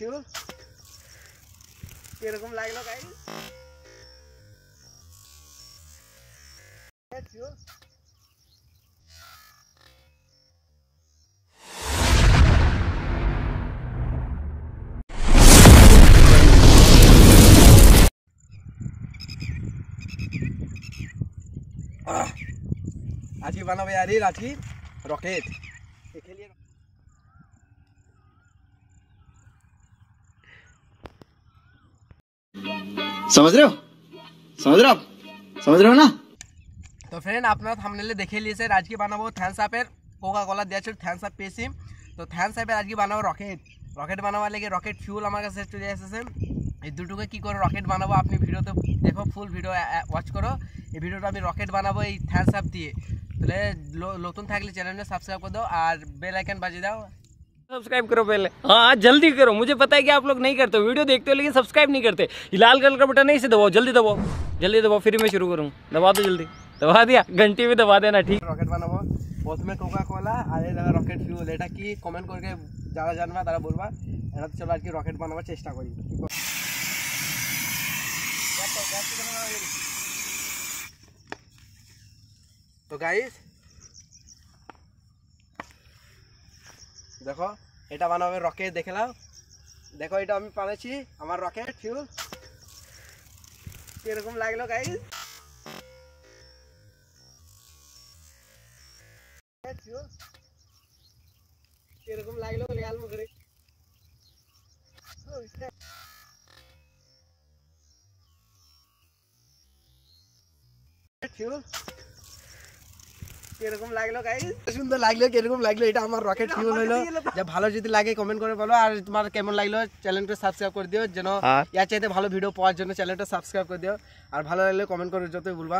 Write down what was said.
Fuel কিরকম লাগলো guys? Fuel आज ही बनाओ यार आज की रॉकेट देखे लिए समझ रहे हो ना। तो फ्रेंड আপনারা থাম্বনেলে দেখে নিয়েছেন আজকে বানাবো থামস আপের কোকা কোলা দেওয়া ছিল থামস আপ পেয়েছি। তো থামস আপের আজকে বানাবো রকেট বানাবার লেগে রকেট ফিউল আমার কাছে চলে এসেছে। এই দুটোকে কি করে রকেট বানাবো আপনি ভিডিওতে দেখো, ফুল ভিডিও ওয়াচ করো। এই ভিডিওটা আমি রকেট বানাবো এই থামস আপ দিয়ে। তাহলে নতুন থাকলে চ্যানেলটা সাবস্ক্রাইব করে দাও আর বেল আইকন বাজিয়ে দাও। सब्सक्राइब करो पहले, हाँ जल्दी करो। मुझे पता है कि आप लोग नहीं करते, वीडियो देखते हो लेकिन सब्सक्राइब नहीं करते। लाल कलर का बटन नहीं से दबाओ, जल्दी दबाओ फिर मैं शुरू करूँ। दबा दो जल्दी, दबा दिया, घंटी भी दबा देना। ठीक, রকেট বানাবো প্রথমে কোকা কোলা আর এই দেখো রকেট ফিউল। এটা কি কমেন্ট করে যারা জানবা তারা বলবা। এটা চলো আজকে রকেট বানাবার চেষ্টা করি। তো গাইস দেখো এটা বানাবে রকেট, দেখে নাও। দেখো এটা আমি বানাচ্ছি আমার রকেট ফিউল কিরকম লাগলো গাইস? কিরকম লাগলো লাল মুখে ফিউল কিরকম লাগলো গাইস? সুন্দর লাগলো, কিরকম লাগলো? এটা আমার রকেট ফিউল হলো। যা ভালো যদি লাগে কমেন্ট করে বলো, আর তোমার কেমন লাগলো চ্যানেলটা সাবস্ক্রাইব করে দিও, যেন এর চাইতে ভালো ভিডিও পাওয়ার জন্য চ্যানেলটা সাবস্ক্রাইব করে দিও। আর ভালো লাগলে কমেন্ট করে যতই বলবা।